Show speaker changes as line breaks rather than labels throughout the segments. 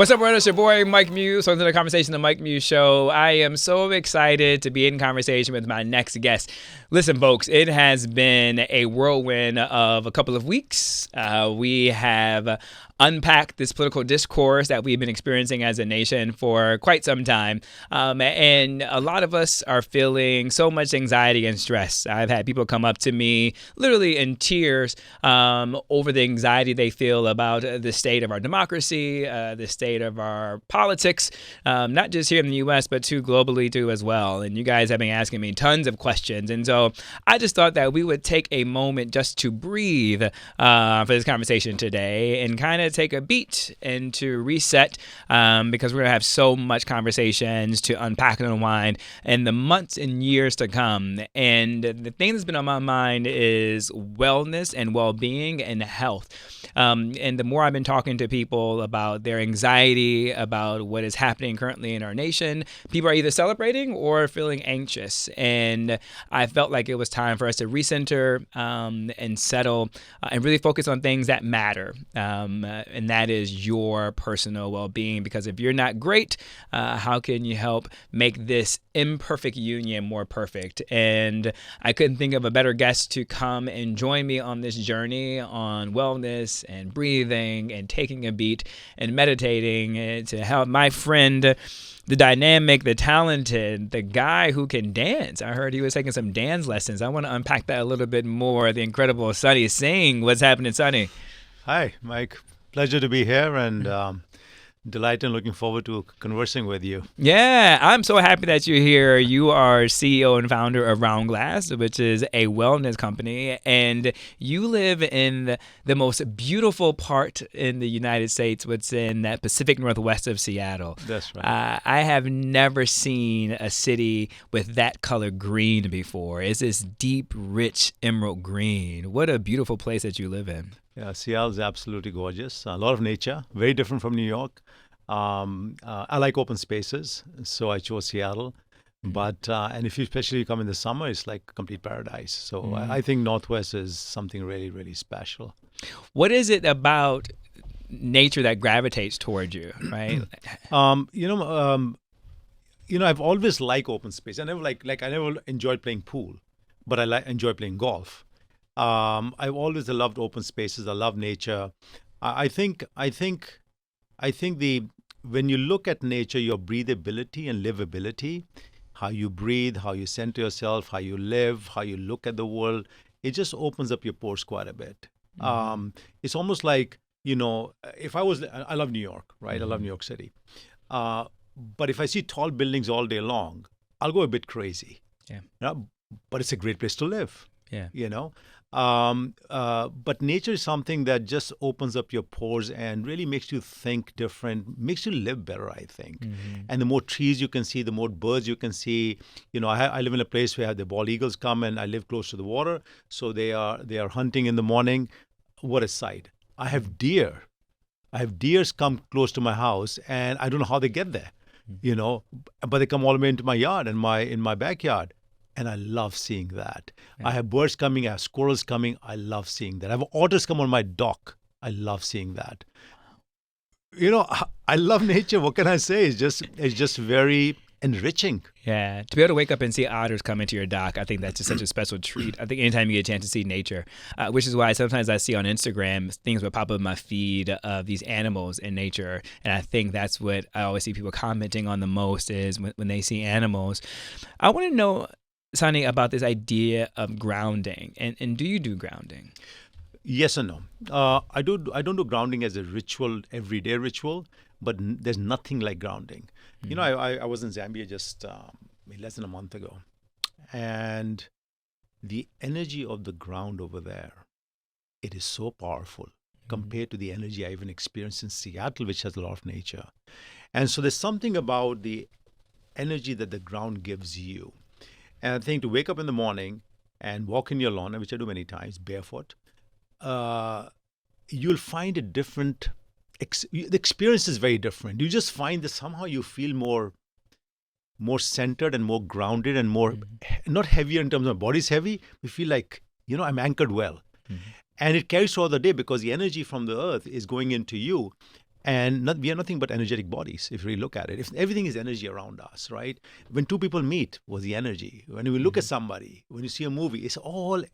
What's up, everyone? It's your boy, Mike Muse. Welcome to the Conversation, the Mike Muse Show. I am so excited to be in conversation with my next guest. Listen, folks, it has been a whirlwind of a couple of weeks. We have unpacked this political discourse that we've been experiencing as a nation for quite some time. And a lot of us are feeling so much anxiety and stress. I've had people come up to me literally in tears over the anxiety they feel about the state of our democracy, the state of our politics, not just here in the U.S., but too globally too as well. And you guys have been asking me tons of questions. And so I just thought that we would take a moment just to breathe for this conversation today and kind of take a beat and to reset because we're going to have so much conversations to unpack and unwind in the months and years to come. And the thing that's been on my mind is wellness and well-being and health. And the more I've been talking to people about their anxiety, about what is happening currently in our nation, people are either celebrating or feeling anxious. And I felt like it was time for us to recenter and settle and really focus on things that matter. And that is your personal well-being. Because if you're not great, how can you help make this imperfect union more perfect? And I couldn't think of a better guest to come and join me on this journey on wellness and breathing and taking a beat and meditating to help my friend, the dynamic, the talented, the guy who can dance. I heard he was taking some dance lessons. I want to unpack that a little bit more. The incredible Singh. What's happening, Sonny?
Hi, Mike. Pleasure to be here and delighted and looking forward to conversing with you.
Yeah, I'm so happy that you're here. You are CEO and founder of RoundGlass, which is a wellness company, and you live in the most beautiful part in the United States, what's in that Pacific Northwest of Seattle.
That's right.
I have never seen a city with that color green before. It's this deep, rich emerald green. What a beautiful place that you live in.
Yeah, Seattle is absolutely gorgeous. A lot of nature, very different from New York. I like open spaces, so I chose Seattle. But and if you especially come in the summer, it's like complete paradise. So I think Northwest is something really, really special.
What is it about nature that gravitates toward you, right?
I've always liked open space. I never enjoyed playing pool, but I enjoy playing golf. I've always loved open spaces. I love nature. I think when you look at nature, your breathability and livability, how you breathe, how you center yourself, how you live, how you look at the world, it just opens up your pores quite a bit. It's almost like, I love New York, right? I love New York City. But if I see tall buildings all day long, I'll go a bit crazy.
Yeah.
But it's a great place to live.
Yeah.
But nature is something that just opens up your pores and really makes you think different, makes you live better, I think. And the more trees you can see, the more birds you can see. I live in a place where the bald eagles come, and I live close to the water, so they are hunting in the morning. What a sight! I have deer. I have deers come close to my house, and I don't know how they get there. But they come all the way into my yard and in my backyard. And I love seeing that.
Yeah.
I have birds coming, I have squirrels coming. I love seeing that. I have otters come on my dock. I love seeing that. I love nature. What can I say? It's just very enriching.
Yeah. To be able to wake up and see otters come into your dock, I think that's just such a special treat. I think anytime you get a chance to see nature, which is why sometimes I see on Instagram, things will pop up in my feed of these animals in nature. And I think that's what I always see people commenting on the most is when they see animals. I want to know, Sonny, about this idea of grounding, and do you do grounding?
Yes and no. I don't do grounding as a ritual, everyday ritual, but there's nothing like grounding. I was in Zambia just less than a month ago, and the energy of the ground over there, it is so powerful compared to the energy I even experienced in Seattle, which has a lot of nature. And so there's something about the energy that the ground gives you. And I think to wake up in the morning and walk in your lawn, which I do many times, barefoot, you'll find a different, the experience is very different. You just find that somehow you feel more centered and more grounded and more, not heavier in terms of body's heavy. We feel like, I'm anchored well. And it carries throughout the day because the energy from the earth is going into you. And we are nothing but energetic bodies, if we look at it. If everything is energy around us, right? When two people meet, was the energy. When we look at somebody, when you see a movie, it's all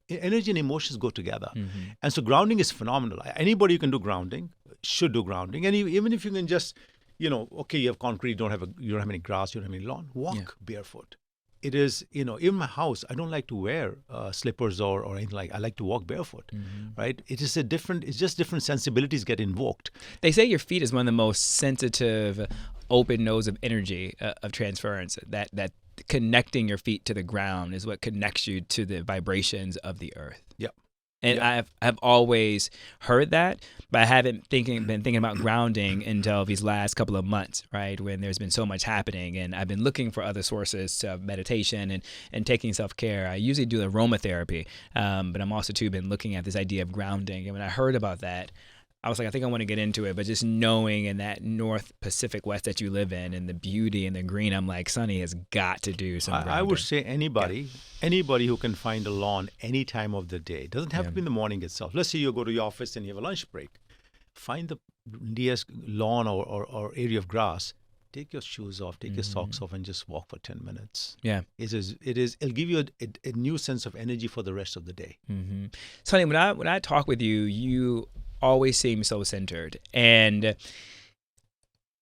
energy and emotions go together. And so grounding is phenomenal. Anybody who can do grounding should do grounding. And even if you can just, okay, you have concrete, you don't have any grass, you don't have any lawn, walk barefoot. It is, in my house, I don't like to wear slippers or anything like. I like to walk barefoot, right? It's just different sensibilities get invoked.
They say your feet is one of the most sensitive, open nodes of energy of transference. That connecting your feet to the ground is what connects you to the vibrations of the earth.
Yep.
And I've always heard that, but I haven't been thinking about grounding until these last couple of months, right? When there's been so much happening, and I've been looking for other sources of meditation and taking self-care. I usually do aromatherapy, but I'm also too been looking at this idea of grounding. And when I heard about that, I was like, I think I want to get into it, but just knowing in that North Pacific West that you live in and the beauty and the green, I'm like, Sonny has got to do some grounding.
I would say anybody who can find a lawn any time of the day. It doesn't have to be in the morning itself. Let's say you go to your office and you have a lunch break. Find the nearest lawn or area of grass. Take your shoes off, take your socks off, and just walk for 10 minutes.
Yeah.
It'll give you a new sense of energy for the rest of the day.
Sonny, when I talk with you, you always seem so centered, and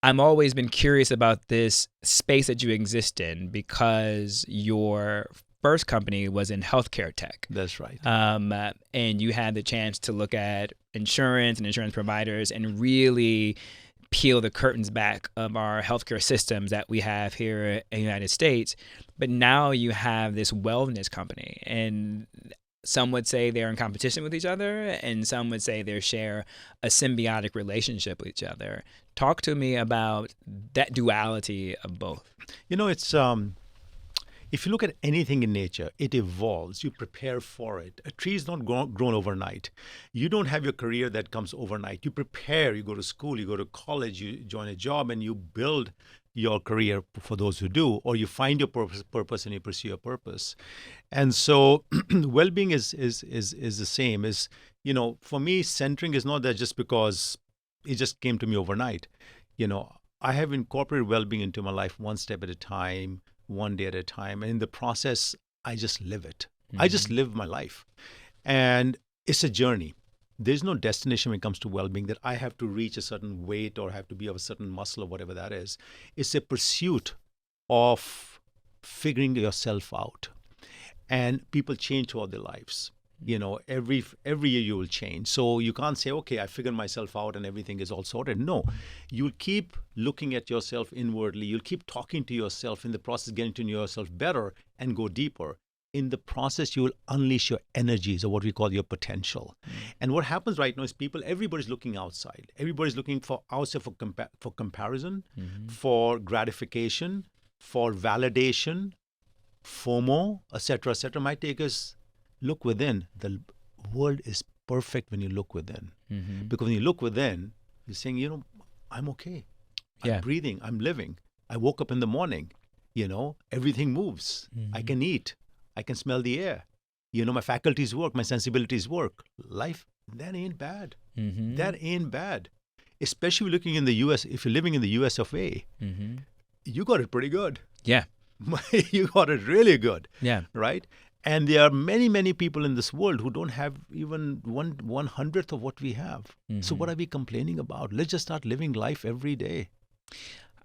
I'm always been curious about this space that you exist in, because your first company was in healthcare tech.
That's right.
And you had the chance to look at insurance and insurance providers and really peel the curtains back of our healthcare systems that we have here in the United States. But now you have this wellness company, and some would say they're in competition with each other, and some would say they share a symbiotic relationship with each other. Talk to me about that duality of both.
It's if you look at anything in nature, it evolves. You prepare for it. A tree is not grown overnight. You don't have your career that comes overnight. You prepare. You go to school. You go to college. You join a job, and you build your career for those who do, or you find your purpose and you pursue your purpose. And so well-being is the same. For me, centering is not that just because it just came to me overnight. I have incorporated well-being into my life one step at a time, one day at a time. And in the process, I just live it. I just live my life. And it's a journey. There's no destination when it comes to well-being that I have to reach a certain weight or have to be of a certain muscle or whatever that is. It's a pursuit of figuring yourself out. And people change throughout their lives. Every year you will change. So you can't say, okay, I figured myself out and everything is all sorted. No, you'll keep looking at yourself inwardly. You'll keep talking to yourself, in the process, getting to know yourself better and go deeper. In the process, you will unleash your energies, or what we call your potential. And what happens right now is everybody's looking outside. Everybody's looking for outside for comparison, for gratification, for validation, FOMO, etc., etc. My take is look within. The world is perfect when you look within. Because when you look within, you're saying, I'm okay. I'm breathing. I'm living. I woke up in the morning. Everything moves. I can eat. I can smell the air. My faculties work, my sensibilities work. Life, that ain't bad. That ain't bad. Especially looking in the U.S., if you're living in the U.S. of A, you got it pretty good.
Yeah.
You got it really good.
Yeah.
Right? And there are many, many people in this world who don't have even 1/100th of what we have. So what are we complaining about? Let's just start living life every day.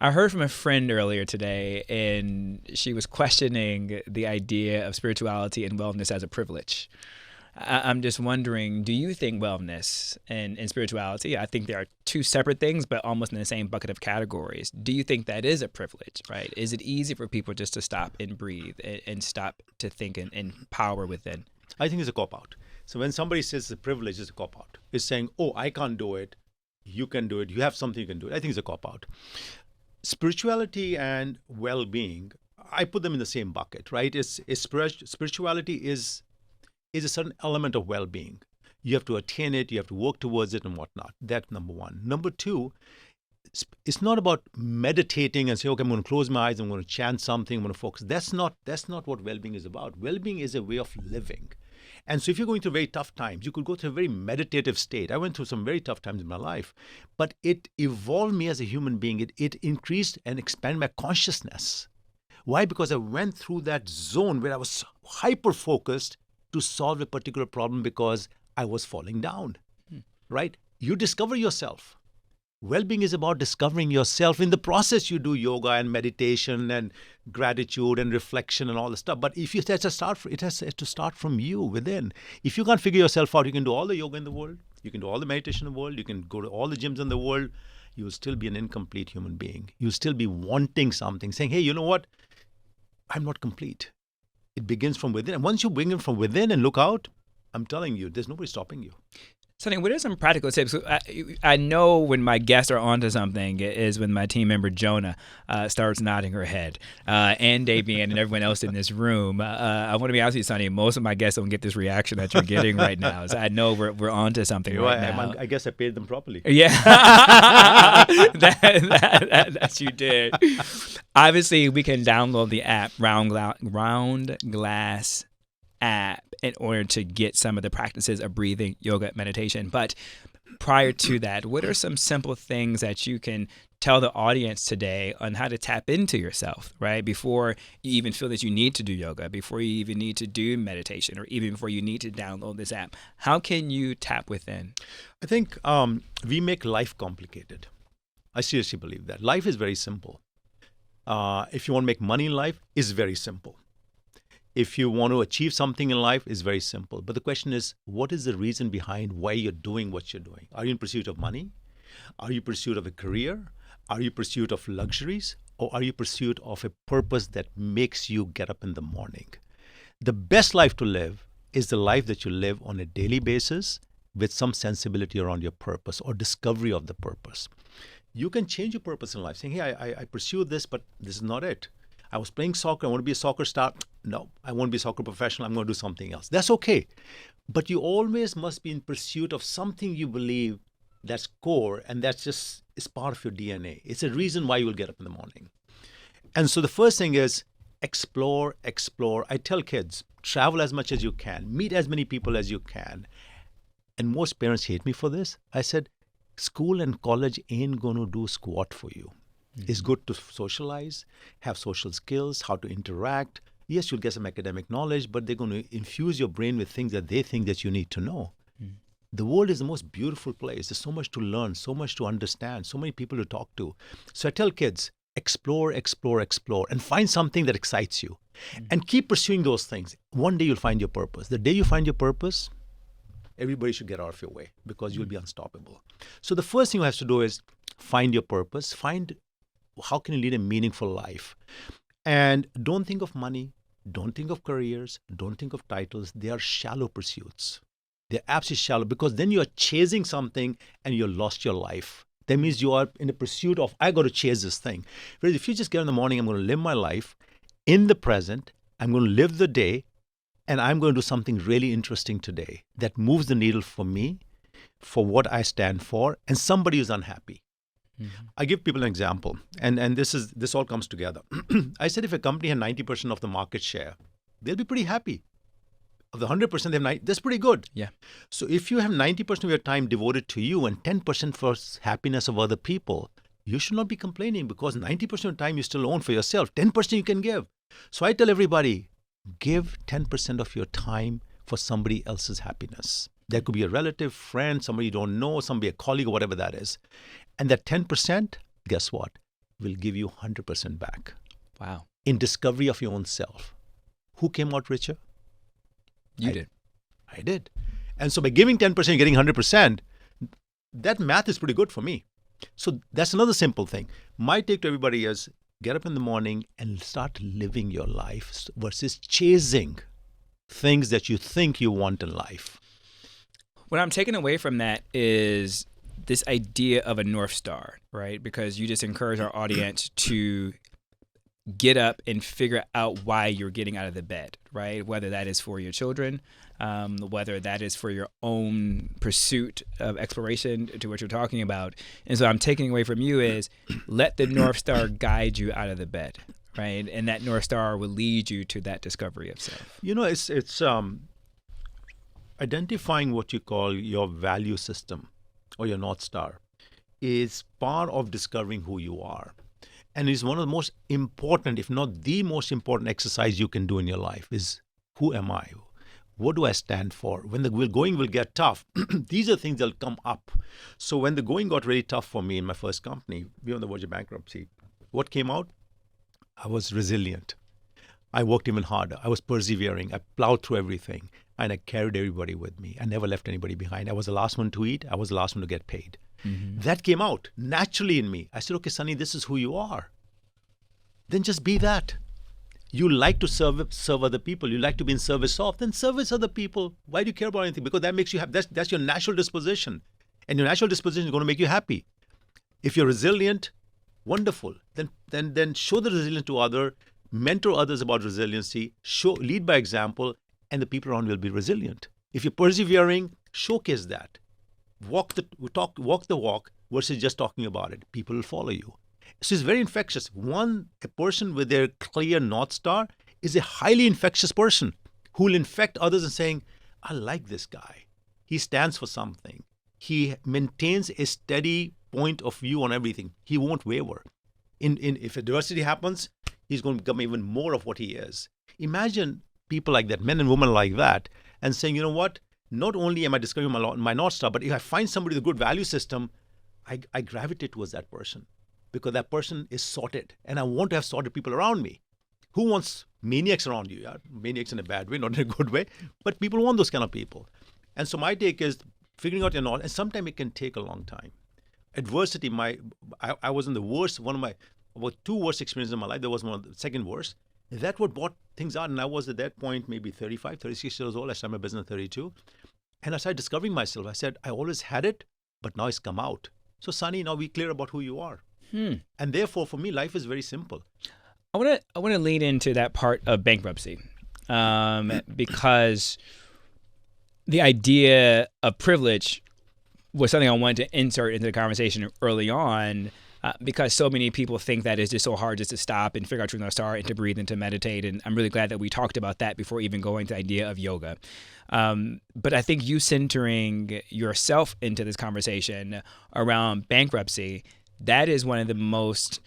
I heard from a friend earlier today, and she was questioning the idea of spirituality and wellness as a privilege. I'm just wondering, do you think wellness and spirituality, I think there are two separate things, but almost in the same bucket of categories. Do you think that is a privilege, right? Is it easy for people just to stop and breathe and stop to think and power within?
I think it's a cop-out. So when somebody says it's a privilege, it's a cop-out. It's saying, oh, I can't do it. You can do it. You have something you can do it. I think it's a cop-out. Spirituality and well-being, I put them in the same bucket, right? Spirituality is a certain element of well-being. You have to attain it, you have to work towards it and whatnot. That's number one. Number two, it's not about meditating and say, okay, I'm going to close my eyes, I'm going to chant something, I'm going to focus. That's not what well-being is about. Well-being is a way of living. And so if you're going through very tough times, you could go through a very meditative state. I went through some very tough times in my life, but it evolved me as a human being. It increased and expanded my consciousness. Why? Because I went through that zone where I was hyper-focused to solve a particular problem because I was falling down, right? You discover yourself. Well-being is about discovering yourself. In the process, you do yoga and meditation and gratitude and reflection and all the stuff. But if you it has to start from you within. If you can't figure yourself out, you can do all the yoga in the world. You can do all the meditation in the world. You can go to all the gyms in the world. You will still be an incomplete human being. You'll still be wanting something, saying, hey, you know what? I'm not complete. It begins from within. And once you bring it from within and look out, I'm telling you, there's nobody stopping you.
Singh, what are some practical tips? I know when my guests are onto something is when my team member Jonah starts nodding her head, and Davian and everyone else in this room. I want to be honest with you, Sonny, most of my guests don't get this reaction that you're getting right now. So I know we're onto something now.
I guess I paid them properly.
Yeah, that you did. Obviously, we can download the app, RoundGlass app, in order to get some of the practices of breathing, yoga, meditation. But prior to that, what are some simple things that you can tell the audience today on how to tap into yourself, right? Before you even feel that you need to do yoga, before you even need to do meditation, or even before you need to download this app. How can you tap within?
I think we make life complicated. I seriously believe that. Life is very simple. If you want to make money in life, it's very simple. If you want to achieve something in life, it's very simple. But the question is, what is the reason behind why you're doing what you're doing? Are you in pursuit of money? Are you in pursuit of a career? Are you in pursuit of luxuries? Or are you in pursuit of a purpose that makes you get up in the morning? The best life to live is the life that you live on a daily basis with some sensibility around your purpose or discovery of the purpose. You can change your purpose in life, saying, hey, I pursue this, but this is not it. I was playing soccer. I want to be a soccer star. No, I want to be a soccer professional. I'm going to do something else. That's okay. But you always must be in pursuit of something you believe that's core, and that's just is part of your DNA. It's a reason why you will get up in the morning. And so the first thing is explore. I tell kids, travel as much as you can. Meet as many people as you can. And most parents hate me for this. I said, school and college ain't going to do squat for you. It's good to socialize, have social skills, how to interact. Yes, you'll get some academic knowledge, but they're going to infuse your brain with things that they think that you need to know. The world is the most beautiful place. There's so much to learn, so much to understand, so many people to talk to. So I tell kids, explore, and find something that excites you. And keep pursuing those things. One day you'll find your purpose. The day you find your purpose, everybody should get out of your way because you'll be unstoppable. So the first thing you have to do is find your purpose, find how can you lead a meaningful life? And don't think of money, don't think of careers, don't think of titles. They are shallow pursuits. They're absolutely shallow because then you are chasing something and you lost your life. That means you are in a pursuit of, I got to chase this thing. Whereas if you just get in the morning, I'm going to live my life in the present, I'm going to live the day, and I'm going to do something really interesting today that moves the needle for me, for what I stand for, and somebody who's unhappy. I give people an example, and this all comes together. I said if a company had 90% of the market share, they'll be pretty happy. Of the 100%, they have 90, that's pretty good.
Yeah.
So if you have 90% of your time devoted to you and 10% for happiness of other people, you should not be complaining because 90% of the time you still own for yourself. 10% you can give. So I tell everybody, give 10% of your time for somebody else's happiness. That could be a relative, friend, somebody you don't know, somebody, a colleague, or whatever that is. And that 10%, guess what? Will give you 100% back.
Wow.
In discovery of your own self. Who came out richer?
You did.
I did. And so by giving 10%, you're getting 100%, that math is pretty good for me. So that's another simple thing. My take to everybody is get up in the morning and start living your life versus chasing things that you think you want in life.
What I'm taking away from that is this idea of a North Star, right? Because you just encourage our audience to get up and figure out why you're getting out of the bed, right? Whether that is for your children, whether that is for your own pursuit of exploration to what you're talking about. And so I'm taking away from you is let the North Star guide you out of the bed, right? And that North Star will lead you to that discovery of self.
You know, it's identifying what you call your value system or your North Star is part of discovering who you are. And is one of the most important, if not the most important exercise you can do in your life is, who am I? What do I stand for? When the going will get tough, these are things that'll come up. So when the going got really tough for me in my first company, we were on the verge of bankruptcy, what came out? I was resilient. I worked even harder. I was persevering. I plowed through everything. And I carried everybody with me. I never left anybody behind. I was the last one to eat. I was the last one to get paid. Mm-hmm. That came out naturally in me. I said, okay, Sunny, this is who you are. Then just be that. You like to serve other people. You like to be in service of. Then service other people. Why do you care about anything? Because that makes you happy. That's your natural disposition. And your natural disposition is going to make you happy. If you're resilient, wonderful. Then show the resilience to others. Mentor others about resiliency. Lead by example. And the people around will be resilient. If you're persevering, showcase that. Walk the walk versus just talking about it. People will follow you. So it's very infectious. A person with their clear North Star is a highly infectious person who will infect others and saying, I like this guy. He stands for something. He maintains a steady point of view on everything. He won't waver. If adversity happens, he's going to become even more of what he is. Imagine people like that, men and women like that, and saying, you know what? Not only am I discovering my North Star, but if I find somebody with a good value system, I gravitate towards that person because that person is sorted. And I want to have sorted people around me. Who wants maniacs around you? Yeah? Maniacs in a bad way, not in a good way, but people want those kind of people. And so my take is figuring out your North, and sometimes it can take a long time. Adversity, I was in the worst, about two worst experiences in my life. There was the second worst. That what brought things out. And I was at that point maybe 35, 36 years old. I started my business at 32. And I started discovering myself. I said, I always had it, but now it's come out. So Sunny, now be clear about who you are. And therefore, for me, life is very simple.
I want to lean into that part of bankruptcy because the idea of privilege was something I wanted to insert into the conversation early on. Because so many people think that it's just so hard just to stop and figure out your North Star and to breathe and to meditate. And I'm really glad that we talked about that before even going to the idea of yoga. But I think you centering yourself into this conversation around bankruptcy, that is one of the most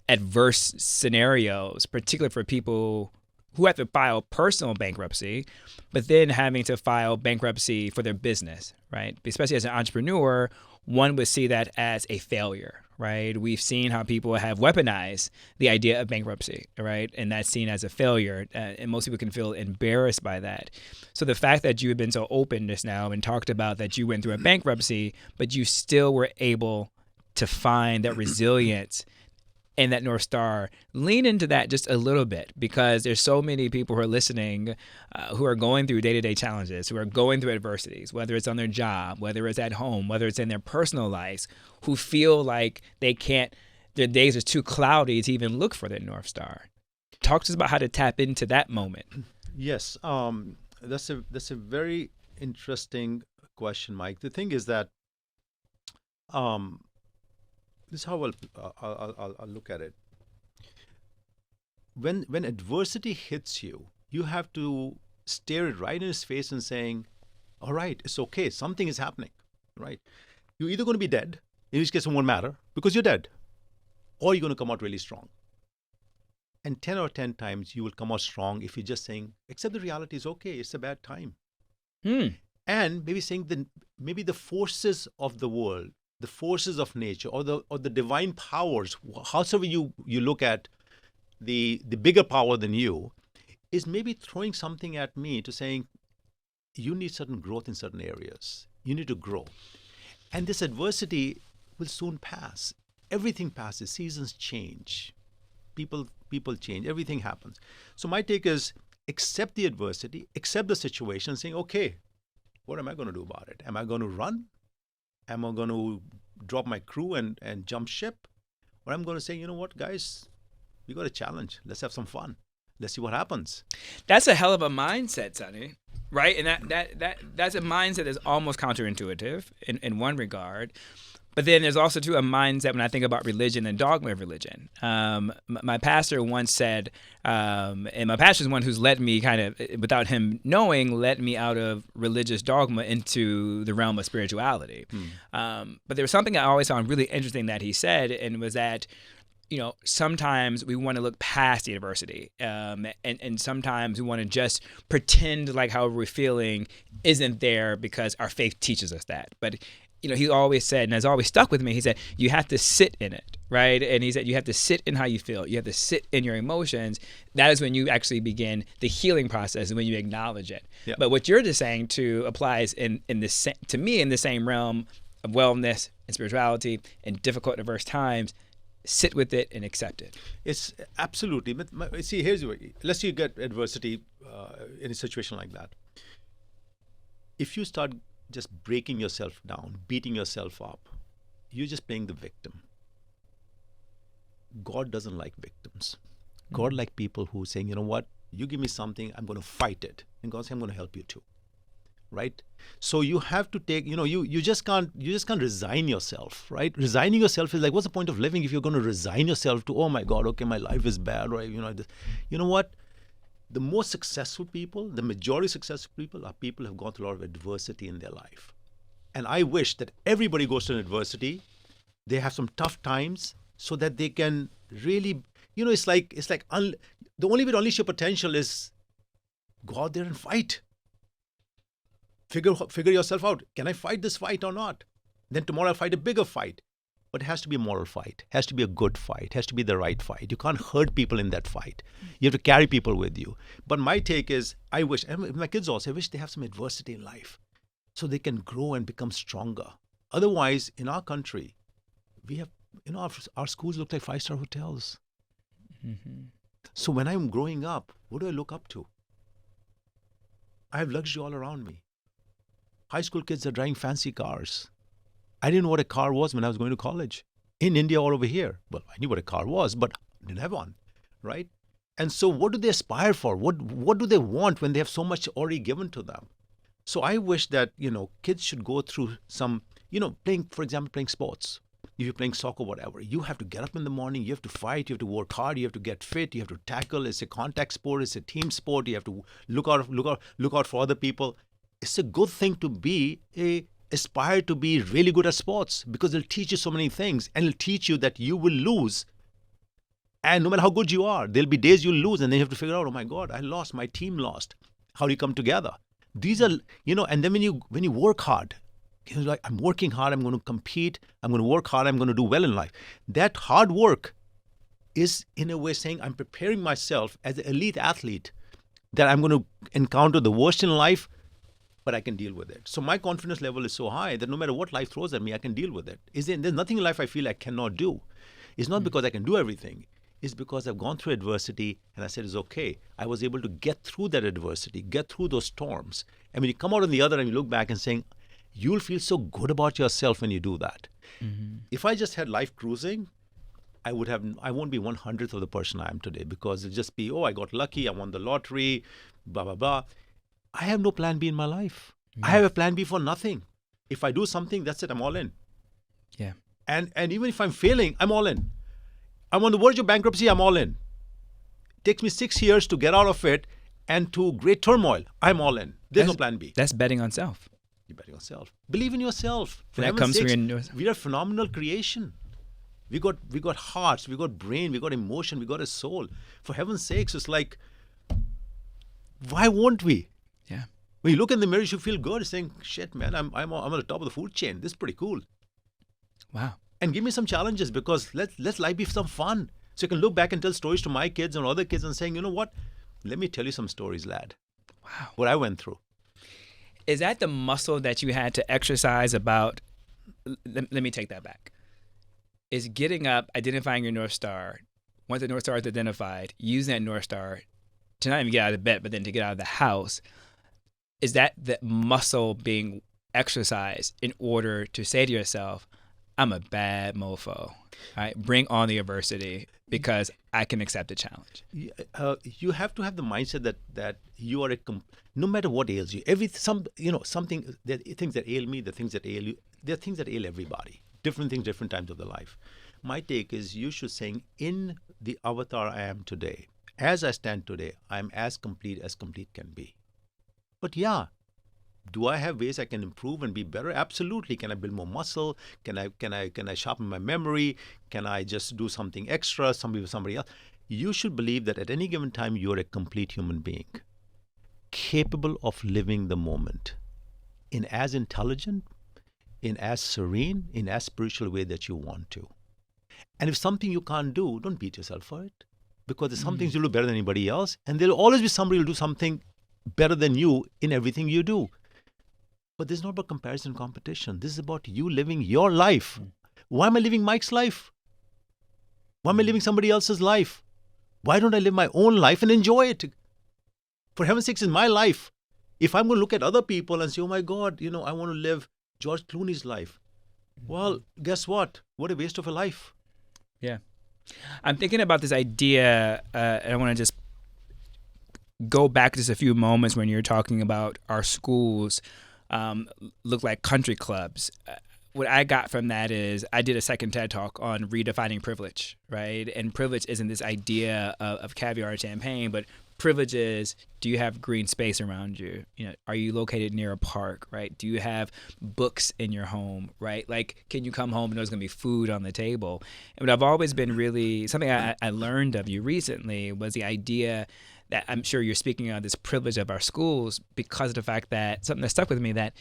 adverse scenarios, particularly for people who have to file personal bankruptcy, but then having to file bankruptcy for their business, right? Especially as an entrepreneur, one would see that as a failure, right? We've seen how people have weaponized the idea of bankruptcy, right? And that's seen as a failure. And most people can feel embarrassed by that. So the fact that you have been so open just now and talked about that you went through a bankruptcy, but you still were able to find that resilience and that North Star, lean into that just a little bit, because there's so many people who are listening who are going through day-to-day challenges, who are going through adversities, whether it's on their job, whether it's at home, whether it's in their personal lives, who feel like their days are too cloudy to even look for their North Star. Talk to us about how to tap into that moment.
Yes, that's a very interesting question, Mike. The thing is that this is how I'll look at it. When adversity hits you, you have to stare it right in his face and saying, all right, it's okay. Something is happening, right? You're either going to be dead, in which case it won't matter because you're dead, or you're going to come out really strong. And 10 or 10 times you will come out strong if you're just saying, accept the reality is okay. It's a bad time. And maybe saying maybe the forces of the world, the forces of nature, or the divine powers, however you look at the bigger power than you, is maybe throwing something at me to saying, you need certain growth in certain areas. You need to grow. And this adversity will soon pass. Everything passes. Seasons change. People change. Everything happens. So my take is accept the adversity, accept the situation, saying, okay, what am I going to do about it? Am I going to run? Am I going to drop my crew and jump ship? Or I'm going to say, you know what, guys, we got a challenge. Let's have some fun. Let's see what happens.
That's a hell of a mindset, Sunny, right? And that's a mindset that's almost counterintuitive in one regard. But then there's also too a mindset when I think about religion and dogma of religion. My pastor once said, and my pastor's one who's led me kind of, without him knowing, led me out of religious dogma into the realm of spirituality. But there was something I always found really interesting that he said, and was that, sometimes we want to look past the adversity, and sometimes we want to just pretend like however we're feeling isn't there because our faith teaches us that. But he always said, and has always stuck with me, he said, you have to sit in it, right? And he said, you have to sit in how you feel. You have to sit in your emotions. That is when you actually begin the healing process, and when you acknowledge it. Yeah. But what you're just saying too applies to me in the same realm of wellness and spirituality in difficult, diverse times. Sit with it and accept it.
It's absolutely. But see, here's the way. Let's say you get adversity in a situation like that. If you start just breaking yourself down, beating yourself up, you're just playing the victim. God doesn't like victims. God likes people who are saying, you know what, you give me something, I'm going to fight it. And God says, I'm going to help you too. Right? So you have to take, you just can't resign yourself, right? Resigning yourself is like, what's the point of living if you're going to resign yourself to, oh my God, okay, my life is bad, or you know what? The most successful people, the majority of successful people are people who have gone through a lot of adversity in their life. And I wish that everybody goes through an adversity, they have some tough times, so that they can really, it's like the only way to unleash your potential is go out there and fight. Figure yourself out. Can I fight this fight or not? Then tomorrow I'll fight a bigger fight. But it has to be a moral fight. It has to be a good fight. It has to be the right fight. You can't hurt people in that fight. You have to carry people with you. But my take is, I wish, and my kids also, I wish they have some adversity in life so they can grow and become stronger. Otherwise, in our country, we have, our schools look like five-star hotels. Mm-hmm. So when I'm growing up, what do I look up to? I have luxury all around me. High school kids are driving fancy cars. I didn't know what a car was when I was going to college. In India or over here. Well, I knew what a car was, but I didn't have one, right? And so what do they aspire for? What do they want when they have so much already given to them? So I wish that, kids should go through some, playing sports. If you're playing soccer, whatever, you have to get up in the morning, you have to fight, you have to work hard, you have to get fit, you have to tackle. It's a contact sport, it's a team sport. You have to look out for other people. It's a good thing to aspire to be really good at sports, because it'll teach you so many things, and it'll teach you that you will lose. And no matter how good you are, there'll be days you'll lose, and then you have to figure out, oh my God, I lost, my team lost. How do you come together? These are, and then when you work hard, like, I'm working hard, I'm going to compete, I'm going to work hard, I'm going to do well in life. That hard work is, in a way, saying I'm preparing myself as an elite athlete, that I'm going to encounter the worst in life, but I can deal with it. So my confidence level is so high that no matter what life throws at me, I can deal with it. There's nothing in life I feel I cannot do. It's not because I can do everything. It's because I've gone through adversity and I said, it's okay. I was able to get through that adversity, get through those storms. And when you come out on the other and you look back and saying, you'll feel so good about yourself when you do that. Mm-hmm. If I just had life cruising, I won't be 1/100th of the person I am today, because it'll just be, oh, I got lucky, I won the lottery, blah, blah, blah. I have no plan B in my life. I have a plan B for nothing. If I do something, that's it. I'm all in.
Yeah.
And even if I'm failing, I'm all in. I'm on the verge of bankruptcy, I'm all in. It takes me 6 years to get out of it, and to great turmoil, I'm all in. There's no plan B.
That's betting on self.
You're betting on self. Believe in yourself.
That comes from your...
We are a phenomenal creation. We got hearts, we got brain, we got emotion, we got a soul. For heaven's sakes, it's like, why won't we?
Yeah.
When you look in the mirror, you feel good, saying, shit, man, I'm on the top of the food chain. This is pretty cool.
Wow.
And give me some challenges, because let life be some fun. So you can look back and tell stories to my kids and other kids and saying, you know what? Let me tell you some stories, lad.
Wow.
What I went through.
Is that the muscle that you had to exercise about? Let me take that back. Is getting up, identifying your North Star. Once the North Star is identified, using that North Star to not even get out of bed, but then to get out of the house. Is that the muscle being exercised in order to say to yourself, I'm a bad mofo, right? Bring on the adversity, because I can accept the challenge.
You have to have the mindset that you are no matter what ails you. There are things that ail me, there are things that ail you, there are things that ail everybody. different things, different times of the life. My take is you should saying, in the avatar I am today, as I stand today, I'm as complete can be. But yeah, do I have ways I can improve and be better? Absolutely. Can I build more muscle? Can I sharpen my memory? Can I just do something extra? Somebody else. You should believe that at any given time you're a complete human being, capable of living the moment in as intelligent, in as serene, in as spiritual way that you want to. And if something you can't do, don't beat yourself for it. Because there's some things you'll do better than anybody else, and there'll always be somebody who'll do something better than you in everything you do. But this is not about comparison, competition. This is about you living your life. Why am I living Mike's life? Why am I living somebody else's life? Why don't I live my own life and enjoy it? For heaven's sakes, in my life, if I'm going to look at other people and say, oh my God, I want to live George Clooney's life. Well, guess what? What a waste of a life.
Yeah. I'm thinking about this idea, and I want to just go back just a few moments when you're talking about our schools look like country clubs. What I got from that is I did a second TED Talk on redefining privilege, right? And privilege isn't this idea of caviar and champagne, but privilege is, do you have green space around you? Are you located near a park, right? Do you have books in your home, right? Like, can you come home and there's going to be food on the table? And what I've always been really, something I learned of you recently was the idea that I'm sure you're speaking of this privilege of our schools because of the fact that something that stuck with me, that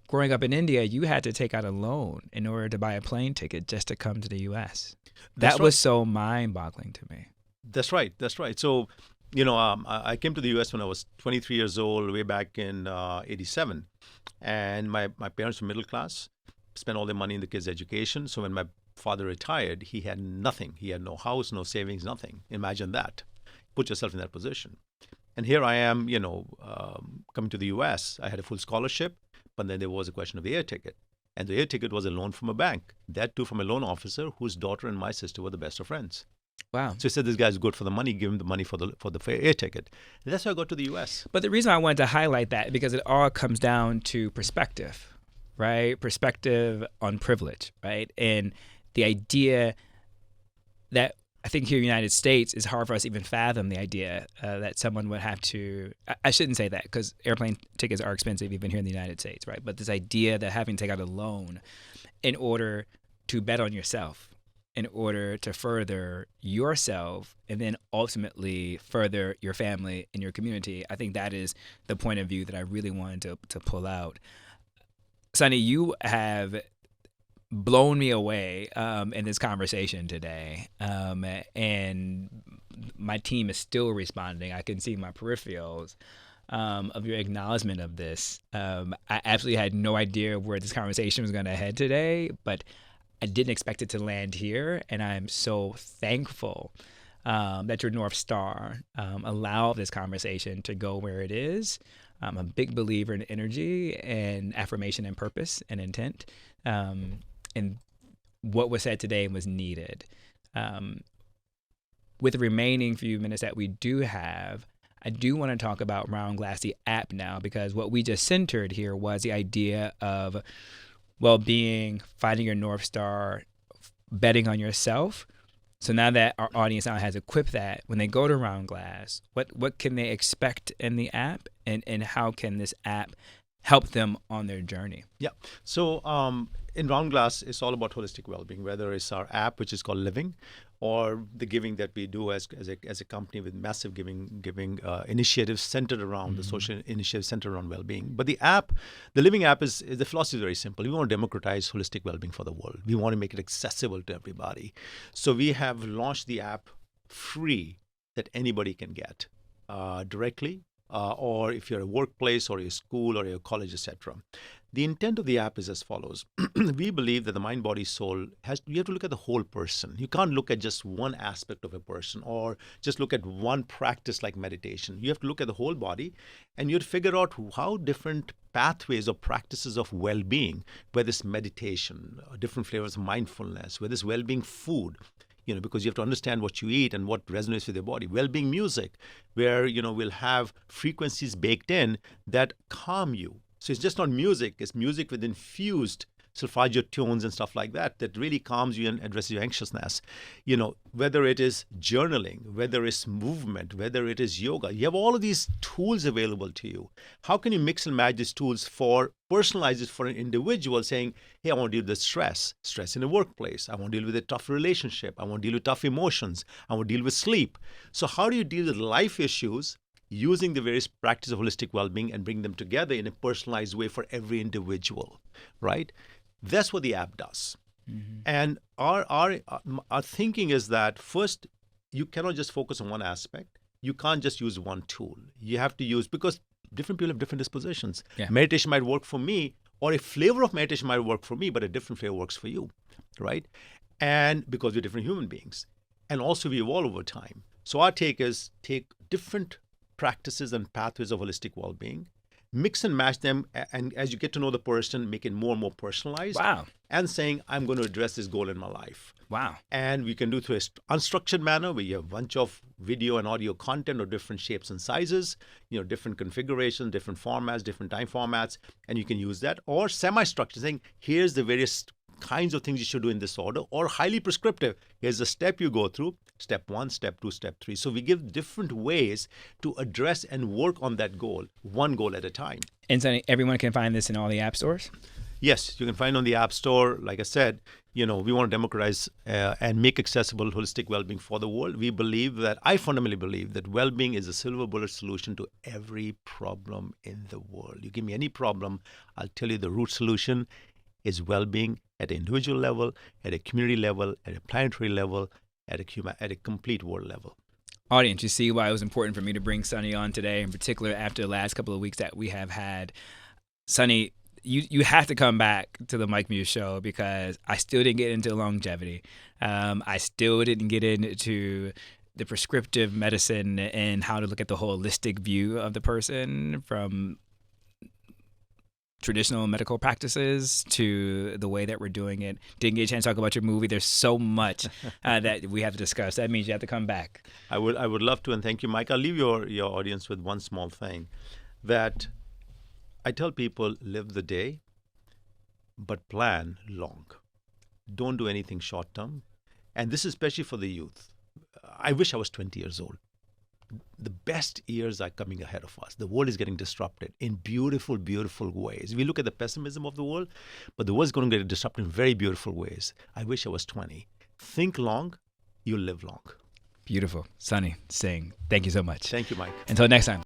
growing up in India, you had to take out a loan in order to buy a plane ticket just to come to the U.S. That was so mind-boggling to me.
That's right. So, I came to the U.S. when I was 23 years old, way back in 87. And my parents were middle class, spent all their money in the kids' education. So when my father retired, he had nothing. He had no house, no savings, nothing. Imagine that. Put yourself in that position. And here I am, coming to the U.S. I had a full scholarship, but then there was a question of the air ticket. And the air ticket was a loan from a bank. That too from a loan officer whose daughter and my sister were the best of friends.
Wow.
So he said, this guy's good for the money, give him the money for the air ticket. And that's how I got to the U.S.
But the reason I wanted to highlight that, because it all comes down to perspective, right? Perspective on privilege, right? And the idea that I think here in the United States it's hard for us to even fathom the idea that someone would have to, I shouldn't say that because airplane tickets are expensive even here in the United States, right? But this idea that having to take out a loan in order to bet on yourself, in order to further yourself and then ultimately further your family and your community, I think that is the point of view that I really wanted to pull out. Sonny, you have blown me away in this conversation today, and my team is still responding. I can see my peripherals of your acknowledgement of this. I absolutely had no idea where this conversation was going to head today, but I didn't expect it to land here, and I'm so thankful that your North Star allowed this conversation to go where it is. I'm a big believer in energy and affirmation and purpose and intent. And what was said today was needed. With the remaining few minutes that we do have, I do want to talk about RoundGlass, the app now, because what we just centered here was the idea of well-being, finding your North Star, betting on yourself. So now that our audience now has equipped that, when they go to RoundGlass, what can they expect in the app, and how can this app help them on their journey?
Yeah. So in RoundGlass, it's all about holistic well-being, whether it's our app, which is called Living, or the giving that we do as a company with massive giving initiatives centered around the social initiatives centered around well-being. But the Living app is the philosophy is very simple. We want to democratize holistic well-being for the world. We want to make it accessible to everybody. So we have launched the app free that anybody can get directly, or if you're a workplace or a school or a college, etc. The intent of the app is as follows. We believe that the mind, body, soul, you have to look at the whole person. You can't look at just one aspect of a person or just look at one practice like meditation. You have to look at the whole body, and you have to figure out how different pathways or practices of well-being, whether it's meditation, different flavors of mindfulness, whether it's well-being food, because you have to understand what you eat and what resonates with your body. Well-being music, where, we'll have frequencies baked in that calm you. So it's just not music, it's music with infused solfeggio tunes and stuff like that really calms you and addresses your anxiousness. Whether it is journaling, whether it's movement, whether it is yoga, you have all of these tools available to you. How can you mix and match these tools personalize it for an individual, saying, hey, I want to deal with stress in the workplace. I want to deal with a tough relationship. I want to deal with tough emotions. I want to deal with sleep. So how do you deal with life issues using the various practices of holistic well-being and bring them together in a personalized way for every individual, right? That's what the app does. Mm-hmm. And our thinking is that first, you cannot just focus on one aspect. You can't just use one tool. You have to use, because different people have different dispositions. Yeah. Meditation might work for me, or a flavor of meditation might work for me, but a different flavor works for you, right? And because we're different human beings. And also we evolve over time. So our take is take different practices and pathways of holistic well-being, mix and match them, and as you get to know the person, make it more and more personalized.
Wow.
And saying, I'm going to address this goal in my life.
Wow.
And we can do it through an unstructured manner where you have a bunch of video and audio content of different shapes and sizes, different configurations, different formats, different time formats, and you can use that. Or semi-structured, saying, here's the various kinds of things you should do in this order, or highly prescriptive. Here's the step you go through, step 1, step 2, step 3. So we give different ways to address and work on that goal, one goal at a time.
And so everyone can find this in all the app stores?
Yes, you can find on the App Store. Like I said, we want to democratize and make accessible holistic well-being for the world. I fundamentally believe that well-being is a silver bullet solution to every problem in the world. You give me any problem, I'll tell you the root solution is well-being at an individual level, at a community level, at a planetary level, at a complete world level.
Audience, you see why it was important for me to bring Sunny on today, in particular after the last couple of weeks that we have had. Sunny, you have to come back to the Mike Muse show, because I still didn't get into longevity. I still didn't get into the prescriptive medicine and how to look at the holistic view of the person, from traditional medical practices to the way that we're doing it. Didn't get a chance to talk about your movie. There's so much that we have to discuss. That means you have to come back.
I would love to, and thank you, Mike. I'll leave your audience with one small thing, that I tell people, live the day, but plan long. Don't do anything short term. And this is especially for the youth. I wish I was 20 years old. The best years are coming ahead of us. The world is getting disrupted in beautiful, beautiful ways. We look at the pessimism of the world, but the world is going to get disrupted in very beautiful ways. I wish I was 20. Think long, you'll live long.
Beautiful. Sunny, Singh, thank you so much.
Thank you, Mike.
Until next time.